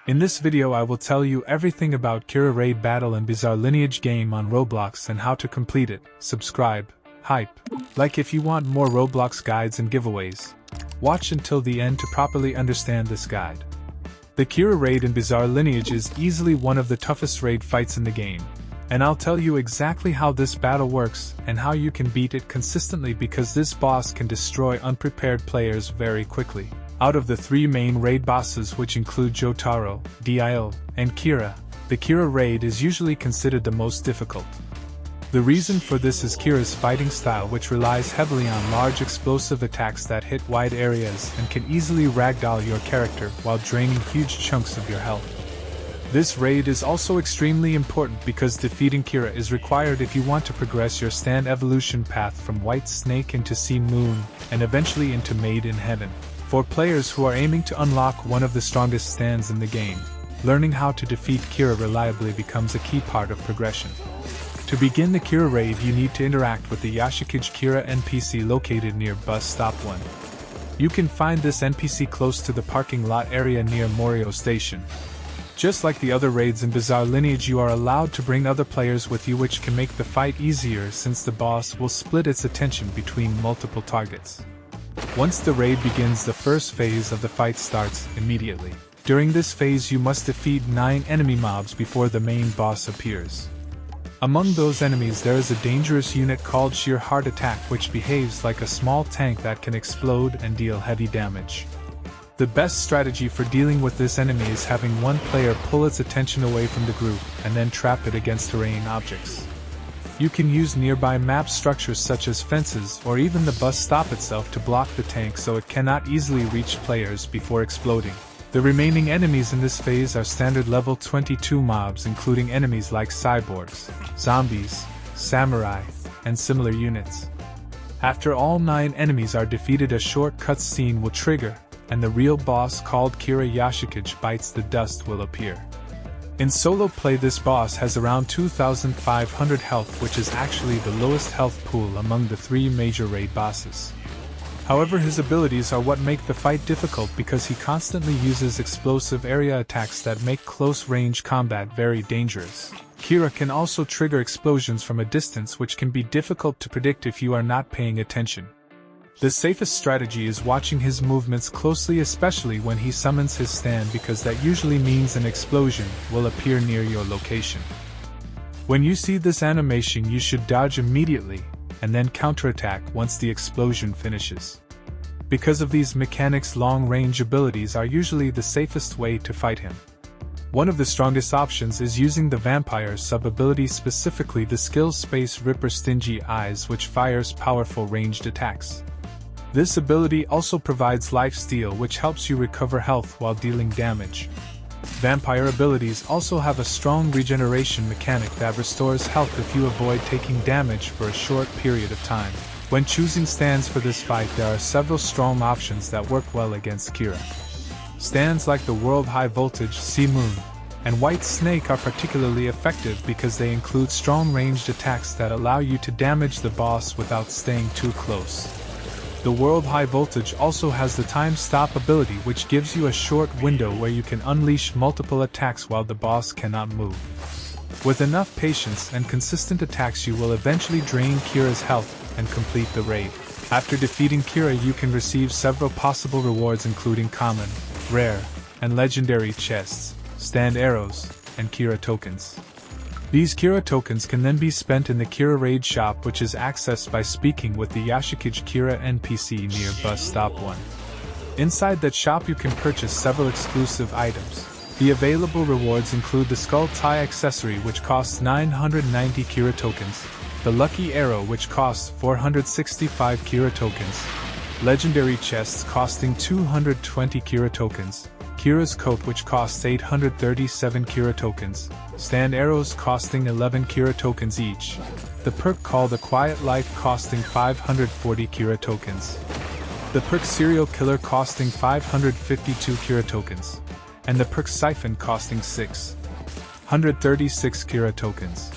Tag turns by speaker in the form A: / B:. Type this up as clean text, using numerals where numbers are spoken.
A: In this video I will tell you everything about Kira Raid Battle and Bizarre Lineage game on Roblox and how to complete it. Subscribe, hype, like if you want more Roblox guides and giveaways. Watch until the end to properly understand this guide. The Kira Raid in Bizarre Lineage is easily one of the toughest raid fights in the game, and I'll tell you exactly how this battle works and how you can beat it consistently because this boss can destroy unprepared players very quickly. Out of the three main raid bosses, which include Jotaro, Dio, and Kira, the Kira Raid is usually considered the most difficult. The reason for this is Kira's fighting style, which relies heavily on large explosive attacks that hit wide areas and can easily ragdoll your character while draining huge chunks of your health. This raid is also extremely important because defeating Kira is required if you want to progress your stand evolution path from White Snake into Sea Moon and eventually into Maid in Heaven. For players who are aiming to unlock one of the strongest stands in the game, learning how to defeat Kira reliably becomes a key part of progression. To begin the Kira Raid, you need to interact with the YOSIKAGE Kira NPC located near Bus Stop 1. You can find this NPC close to the parking lot area near Morio Station. Just like the other raids in Bizarre Lineage, you are allowed to bring other players with you, which can make the fight easier since the boss will split its attention between multiple targets. Once the raid begins, the first phase of the fight starts immediately. During this phase you must defeat 9 enemy mobs before the main boss appears. Among those enemies there is a dangerous unit called Sheer Heart Attack, which behaves like a small tank that can explode and deal heavy damage. The best strategy for dealing with this enemy is having one player pull its attention away from the group and then trap it against terrain objects. You can use nearby map structures such as fences or even the bus stop itself to block the tank so it cannot easily reach players before exploding. The remaining enemies in this phase are standard level 22 mobs, including enemies like cyborgs, zombies, samurai, and similar units. After all 9 enemies are defeated, a short cutscene will trigger, and the real boss called Kira YOSIKAGE Bites the Dust will appear. In solo play, this boss has around 2,500 health, which is actually the lowest health pool among the 3 major raid bosses. However, his abilities are what make the fight difficult because he constantly uses explosive area attacks that make close-range combat very dangerous. Kira can also trigger explosions from a distance, which can be difficult to predict if you are not paying attention. The safest strategy is watching his movements closely, especially when he summons his stand, because that usually means an explosion will appear near your location. When you see this animation, you should dodge immediately and then counterattack once the explosion finishes. Because of these mechanics, long-range abilities are usually the safest way to fight him. One of the strongest options is using the vampire sub-ability, specifically the skill Space Ripper Stingy Eyes, which fires powerful ranged attacks. This ability also provides lifesteal, which helps you recover health while dealing damage. Vampire abilities also have a strong regeneration mechanic that restores health if you avoid taking damage for a short period of time. When choosing stands for this fight, there are several strong options that work well against Kira. Stands like the World High Voltage, Sea Moon, and White Snake are particularly effective because they include strong ranged attacks that allow you to damage the boss without staying too close. The World High Voltage also has the Time Stop ability, which gives you a short window where you can unleash multiple attacks while the boss cannot move. With enough patience and consistent attacks, you will eventually drain Kira's health and complete the raid. After defeating Kira, you can receive several possible rewards, including common, rare, and legendary chests, stand arrows, and Kira tokens. These Kira tokens can then be spent in the Kira Raid shop, which is accessed by speaking with the YOSIKAGE Kira NPC near Bus Stop 1. Inside that shop you can purchase several exclusive items. The available rewards include the Skull Tie accessory, which costs 990 Kira tokens, the Lucky Arrow, which costs 465 Kira tokens, legendary chests costing 220 Kira tokens, Kira's coat, which costs 837 Kira tokens, stand arrows costing 11 Kira tokens each, the perk called the Quiet Life costing 540 Kira tokens, the perk Serial Killer costing 552 Kira tokens, and the perk Siphon costing 636 Kira tokens.